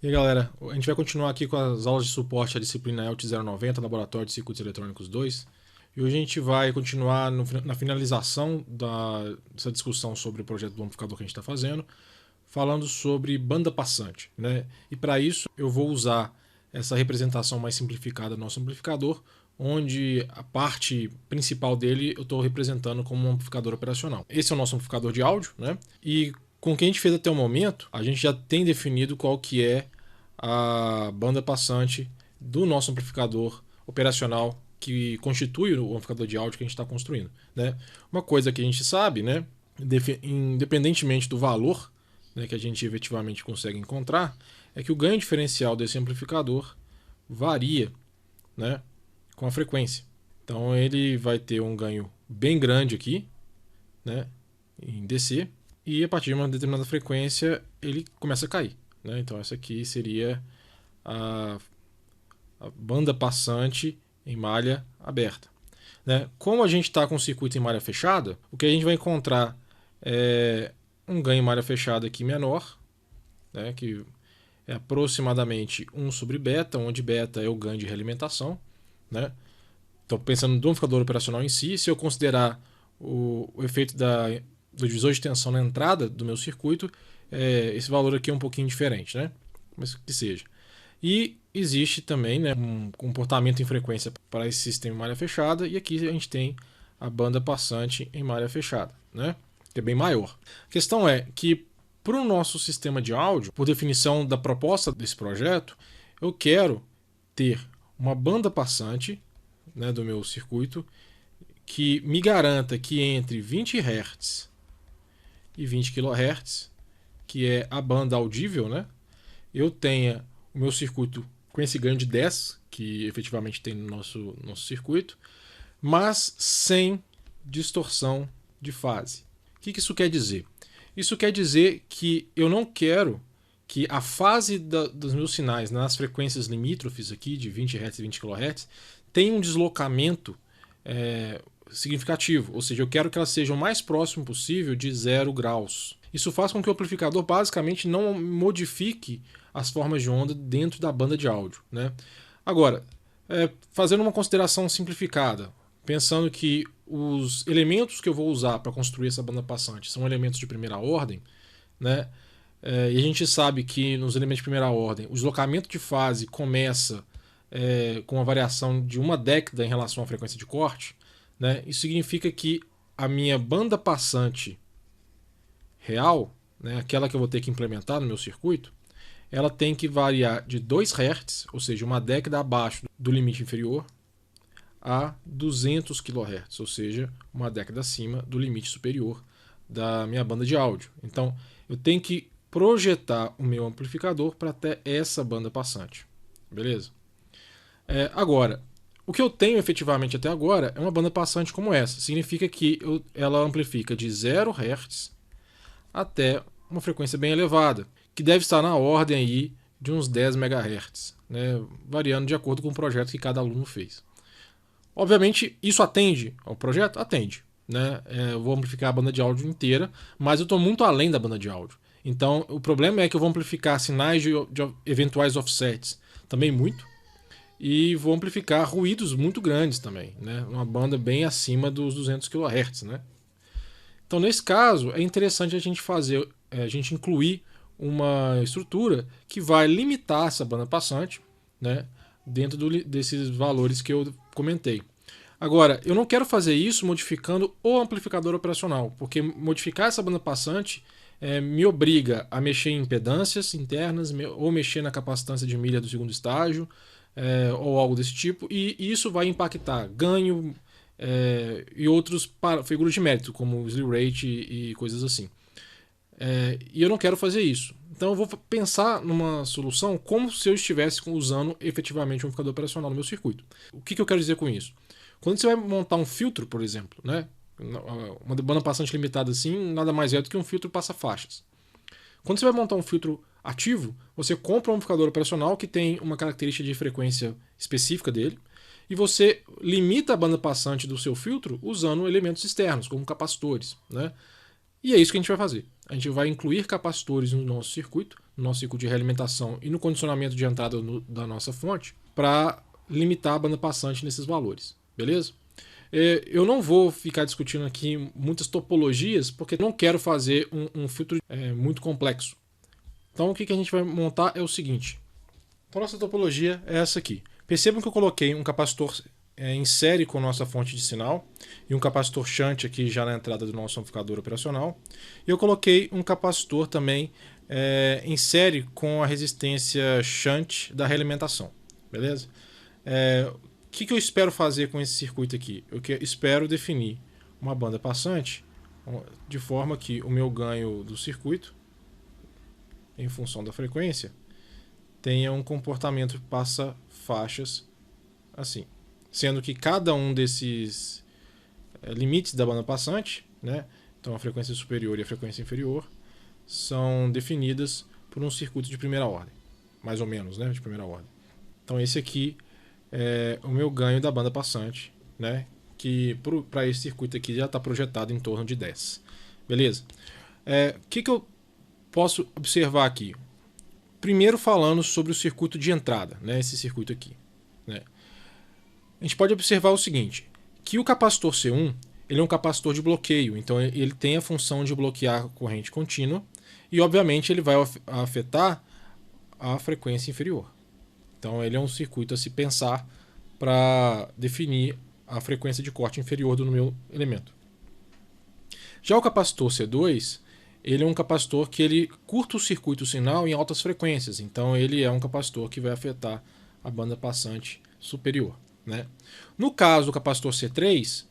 E aí, galera, a gente vai continuar aqui com as aulas de suporte à disciplina ELT 090, Laboratório de Circuitos Eletrônicos 2. E hoje a gente vai continuar na finalização dessa discussão sobre o projeto do amplificador que a gente está fazendo, falando sobre banda passante, né? E para isso eu vou usar essa representação mais simplificada do nosso amplificador, onde a parte principal dele eu estou representando como um amplificador operacional. Esse é o nosso amplificador de áudio, né? E com o que a gente fez até o momento, a gente já tem definido qual que é a banda passante do nosso amplificador operacional que constitui o amplificador de áudio que a gente está construindo, né? Uma coisa que a gente sabe, né, independentemente do valor, né, que a gente efetivamente consegue encontrar, é que o ganho diferencial desse amplificador varia, né, com a frequência. Então ele vai ter um ganho bem grande aqui, né, em DC, e a partir de uma determinada frequência ele começa a cair, né? Então essa aqui seria a banda passante em malha aberta, né? Como a gente está com o circuito em malha fechada, o que a gente vai encontrar é um ganho em malha fechada aqui menor, né, que é aproximadamente 1 sobre beta, onde beta é o ganho de realimentação, né? Então, pensando no amplificador operacional em si, se eu considerar o efeito do divisor de tensão na entrada do meu circuito, esse valor aqui é um pouquinho diferente, né? Mas que seja. E existe também, né, um comportamento em frequência para esse sistema em malha fechada, e aqui a gente tem a banda passante em malha fechada, né, que é bem maior. A questão é que para o nosso sistema de áudio, por definição da proposta desse projeto, eu quero ter uma banda passante, né, do meu circuito que me garanta que entre 20 Hz e 20 kHz, que é a banda audível, né, eu tenha o meu circuito com esse ganho de 10, que efetivamente tem no nosso circuito, mas sem distorção de fase. O que isso quer dizer? Isso quer dizer que eu não quero que a fase dos meus sinais nas frequências limítrofes aqui de 20 Hz e 20 kHz tenha um deslocamento significativo, ou seja, eu quero que elas sejam o mais próximo possível de 0 graus. Isso faz com que o amplificador basicamente não modifique as formas de onda dentro da banda de áudio, né? Agora, fazendo uma consideração simplificada, pensando que os elementos que eu vou usar para construir essa banda passante são elementos de primeira ordem, né? E a gente sabe que nos elementos de primeira ordem o deslocamento de fase começa com uma variação de uma década em relação à frequência de corte, né? Isso significa que a minha banda passante real, né, aquela que eu vou ter que implementar no meu circuito, ela tem que variar de 2 Hz, ou seja, uma década abaixo do limite inferior, a 200 kHz, ou seja, uma década acima do limite superior da minha banda de áudio. Então, eu tenho que projetar o meu amplificador para ter essa banda passante. Beleza? Agora, o que eu tenho efetivamente até agora é uma banda passante como essa. Significa que ela amplifica de 0 Hz até uma frequência bem elevada, que deve estar na ordem aí de uns 10 MHz, né, variando de acordo com o projeto que cada aluno fez. Obviamente, isso atende ao projeto? Atende. Né? Eu vou amplificar a banda de áudio inteira, mas eu estou muito além da banda de áudio. Então, o problema é que eu vou amplificar sinais de eventuais offsets também muito, e vou amplificar ruídos muito grandes também, né? Uma banda bem acima dos 200 kHz, né? Então, nesse caso, é interessante a gente incluir uma estrutura que vai limitar essa banda passante, né, dentro desses valores que eu comentei. Agora, eu não quero fazer isso modificando o amplificador operacional, porque modificar essa banda passante me obriga a mexer em impedâncias internas ou mexer na capacitância de milha do segundo estágio, ou algo desse tipo, e isso vai impactar ganho e outros figuras de mérito, como slew rate e coisas assim. E eu não quero fazer isso. Então eu vou pensar numa solução como se eu estivesse usando efetivamente um amplificador operacional no meu circuito. O que eu quero dizer com isso? Quando você vai montar um filtro, por exemplo, né, uma banda passante limitada assim, nada mais é do que um filtro passa-faixas. Quando você vai montar um filtro ativo, você compra um amplificador operacional que tem uma característica de frequência específica dele, e você limita a banda passante do seu filtro usando elementos externos, como capacitores, né? E é isso que a gente vai fazer. A gente vai incluir capacitores no nosso circuito de realimentação e no condicionamento de entrada da nossa fonte para limitar a banda passante nesses valores. Beleza? Eu não vou ficar discutindo aqui muitas topologias, porque não quero fazer um filtro muito complexo. Então o que a gente vai montar é o seguinte. Então nossa topologia é essa aqui. Percebam que eu coloquei um capacitor em série com a nossa fonte de sinal e um capacitor shunt aqui já na entrada do nosso amplificador operacional. E eu coloquei um capacitor também em série com a resistência shunt da realimentação. Beleza? O que eu espero fazer com esse circuito aqui? Eu espero definir uma banda passante de forma que o meu ganho do circuito, em função da frequência, tenha um comportamento passa-faixas assim. Sendo que cada um desses limites da banda passante, né, então a frequência superior e a frequência inferior, são definidas por um circuito de primeira ordem. Mais ou menos, né, de primeira ordem. Então esse aqui é o meu ganho da banda passante, né, que para esse circuito aqui já está projetado em torno de 10. Beleza? O que eu posso observar aqui? Primeiro falando sobre o circuito de entrada, né, esse circuito aqui. Né? A gente pode observar o seguinte, que o capacitor C1 ele é um capacitor de bloqueio, então ele tem a função de bloquear a corrente contínua e obviamente ele vai afetar a frequência inferior. Então ele é um circuito a se pensar para definir a frequência de corte inferior do meu elemento. Já o capacitor C2, ele é um capacitor que ele curta o circuito sinal em altas frequências, então ele é um capacitor que vai afetar a banda passante superior. Né? No caso do capacitor C3,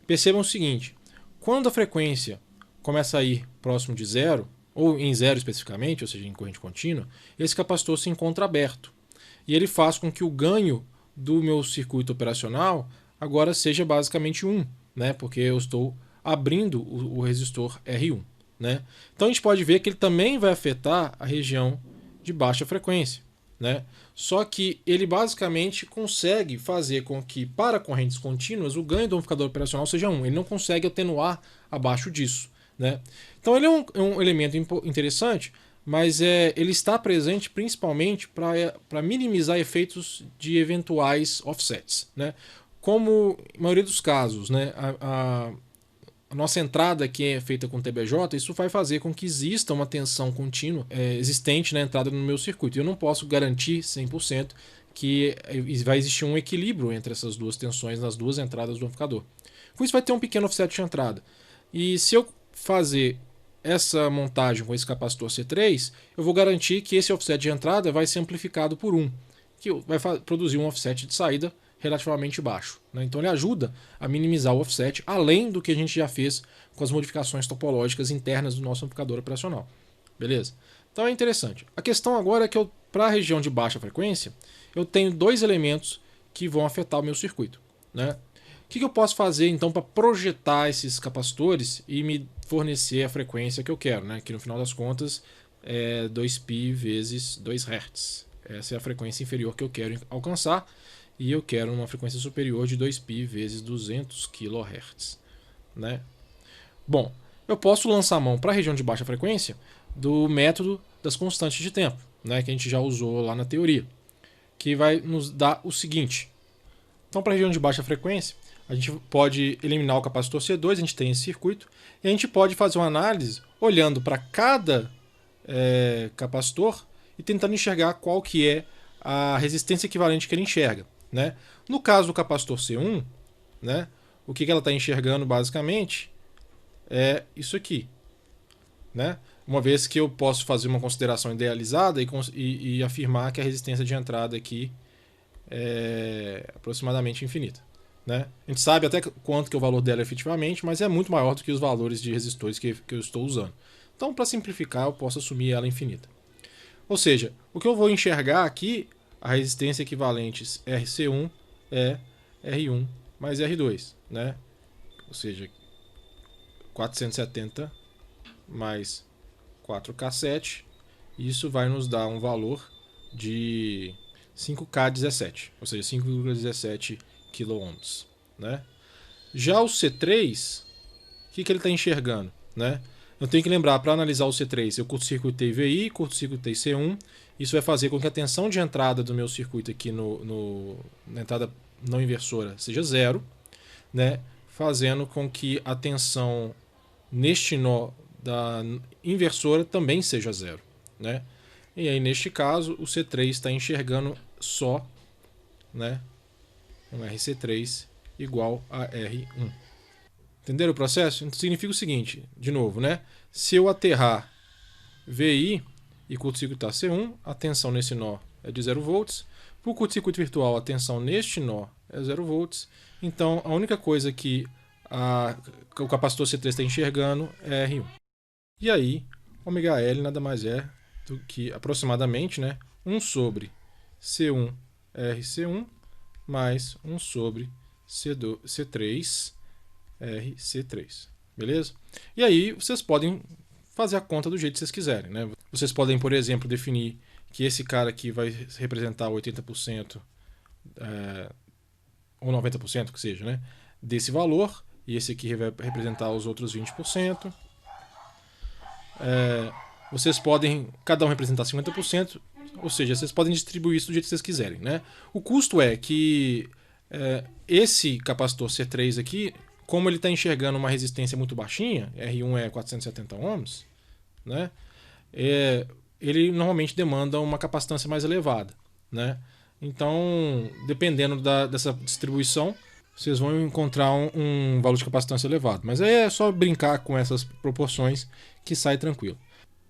percebam o seguinte, quando a frequência começa a ir próximo de zero, ou em zero especificamente, ou seja, em corrente contínua, esse capacitor se encontra aberto. E ele faz com que o ganho do meu circuito operacional agora seja basicamente 1, né? Porque eu estou abrindo o resistor R1. Né? Então a gente pode ver que ele também vai afetar a região de baixa frequência. Né? Só que ele basicamente consegue fazer com que, para correntes contínuas, o ganho do amplificador operacional seja 1. Ele não consegue atenuar abaixo disso. Né? Então ele é um elemento interessante, mas ele está presente principalmente para minimizar efeitos de eventuais offsets. Né? Como na maioria dos casos, né, a nossa entrada aqui é feita com TBJ, isso vai fazer com que exista uma tensão contínua existente na entrada no meu circuito. Eu não posso garantir 100% que vai existir um equilíbrio entre essas duas tensões nas duas entradas do amplificador. Com isso vai ter um pequeno offset de entrada. E se eu fazer essa montagem com esse capacitor C3, eu vou garantir que esse offset de entrada vai ser amplificado por 1, que vai produzir um offset de saída relativamente baixo. Né? Então ele ajuda a minimizar o offset, além do que a gente já fez com as modificações topológicas internas do nosso amplificador operacional. Beleza? Então é interessante. A questão agora é que para a região de baixa frequência, eu tenho dois elementos que vão afetar o meu circuito. Né? O que eu posso fazer então para projetar esses capacitores e me fornecer a frequência que eu quero? Né? Que no final das contas é 2π vezes 2 Hz. Essa é a frequência inferior que eu quero alcançar. E eu quero uma frequência superior de 2π vezes 200 kHz. Né? Bom, eu posso lançar a mão para a região de baixa frequência do método das constantes de tempo, né, que a gente já usou lá na teoria, que vai nos dar o seguinte. Então, para a região de baixa frequência, a gente pode eliminar o capacitor C2, a gente tem esse circuito, e a gente pode fazer uma análise olhando para cada capacitor e tentando enxergar qual que é a resistência equivalente que ele enxerga. Né? No caso do capacitor C1, né, o que ela está enxergando basicamente é isso aqui. Né? Uma vez que eu posso fazer uma consideração idealizada e afirmar que a resistência de entrada aqui é aproximadamente infinita. Né? A gente sabe até quanto que é o valor dela efetivamente, mas é muito maior do que os valores de resistores que eu estou usando. Então, para simplificar, eu posso assumir ela infinita. Ou seja, o que eu vou enxergar aqui, a resistência equivalente RC1 é R1 mais R2, né? Ou seja, 470 mais 4K7, isso vai nos dar um valor de 5K17, ou seja, 5,17 kΩ. Né? Já o C3, o que ele está enxergando? Né? Eu tenho que lembrar, para analisar o C3, eu curto-circuitei VI, curto-circuitei C1. Isso vai fazer com que a tensão de entrada do meu circuito aqui na entrada não inversora seja zero, né? Fazendo com que a tensão neste nó da inversora também seja zero, né? E aí, neste caso, o C3 está enxergando só, né, um RC3 igual a R1. Entenderam o processo? Então significa o seguinte, de novo, né? Se eu aterrar VI e curto-circuitar C1, a tensão nesse nó é de 0 volts. Para o curto-circuito virtual, a tensão neste nó é 0 volts. Então, a única coisa que o capacitor C3 está enxergando é R1. E aí, ômega-L nada mais é do que aproximadamente, né, 1 sobre C1 RC1 mais 1 sobre C3 RC3. Beleza? E aí vocês podem fazer a conta do jeito que vocês quiserem, né? Vocês podem, por exemplo, definir que esse cara aqui vai representar 80% ou 90%, que seja, né, desse valor, e esse aqui vai representar os outros 20%. Vocês podem, cada um representar 50%, ou seja, vocês podem distribuir isso do jeito que vocês quiserem, né? O custo é que esse capacitor C3 aqui, como ele está enxergando uma resistência muito baixinha, R1 é 470 ohms, né? Ele normalmente demanda uma capacitância mais elevada, né? Então, dependendo dessa distribuição, vocês vão encontrar um valor de capacitância elevado. Mas aí é só brincar com essas proporções que sai tranquilo.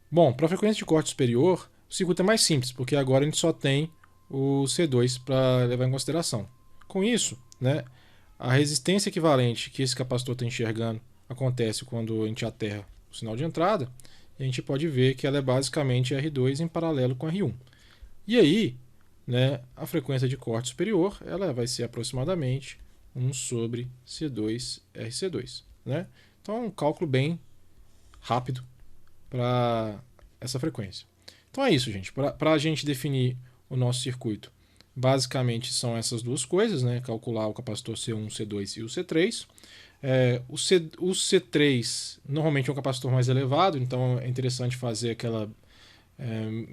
Bom, para a frequência de corte superior, o circuito é mais simples, porque agora a gente só tem o C2 para levar em consideração. Com isso, né, a resistência equivalente que esse capacitor está enxergando acontece quando a gente aterra o sinal de entrada, e a gente pode ver que ela é basicamente R2 em paralelo com R1. E aí, né, a frequência de corte superior ela vai ser aproximadamente 1 sobre C2 RC2. Né? Então é um cálculo bem rápido para essa frequência. Então é isso, gente. Para a gente definir o nosso circuito, basicamente são essas duas coisas, né? Calcular o capacitor C1, C2 e o C3. O C3 normalmente é um capacitor mais elevado, então é interessante fazer aquela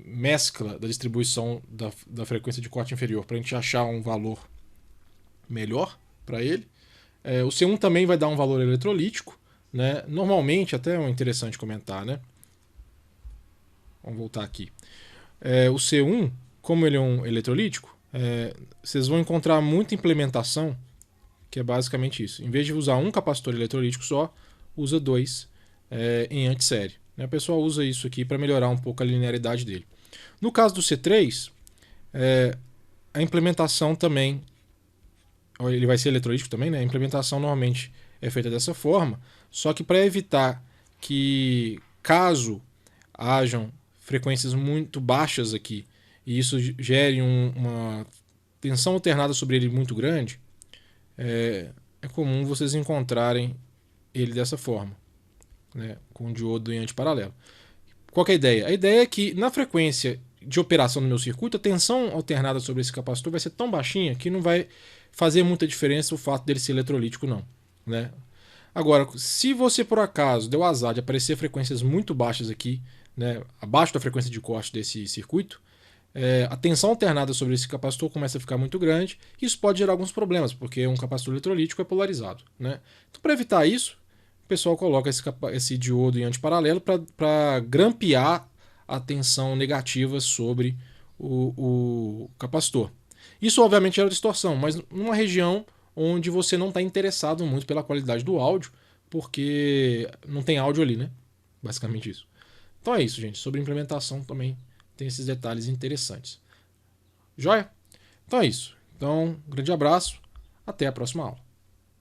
mescla da distribuição da frequência de corte inferior para a gente achar um valor melhor para ele. O C1 também vai dar um valor eletrolítico, né? Normalmente, até é interessante comentar, né? Vamos voltar aqui. O C1, como ele é um eletrolítico, vocês vão encontrar muita implementação que é basicamente isso. Em vez de usar um capacitor eletrolítico só, usa dois em antissérie. O pessoal usa isso aqui para melhorar um pouco a linearidade dele. No caso do C3, a implementação também, ele vai ser eletrolítico também, né? A implementação normalmente é feita dessa forma, só que para evitar que, caso hajam frequências muito baixas aqui, e isso gere uma tensão alternada sobre ele muito grande, é comum vocês encontrarem ele dessa forma, né, com um diodo em antiparalelo. Qual que é a ideia? A ideia é que na frequência de operação do meu circuito, a tensão alternada sobre esse capacitor vai ser tão baixinha que não vai fazer muita diferença o fato dele ser eletrolítico não, né? Agora, se você por acaso deu azar de aparecer frequências muito baixas aqui, né, abaixo da frequência de corte desse circuito, a tensão alternada sobre esse capacitor começa a ficar muito grande e isso pode gerar alguns problemas, porque um capacitor eletrolítico é polarizado, né? Então, para evitar isso, o pessoal coloca esse diodo em antiparalelo para grampear a tensão negativa sobre o capacitor. Isso obviamente gera distorção, mas numa região onde você não está interessado muito pela qualidade do áudio, porque não tem áudio ali, né? Basicamente isso. Então é isso, gente. Sobre implementação também tem esses detalhes interessantes. Joia? Então é isso. Então, um grande abraço. Até a próxima aula.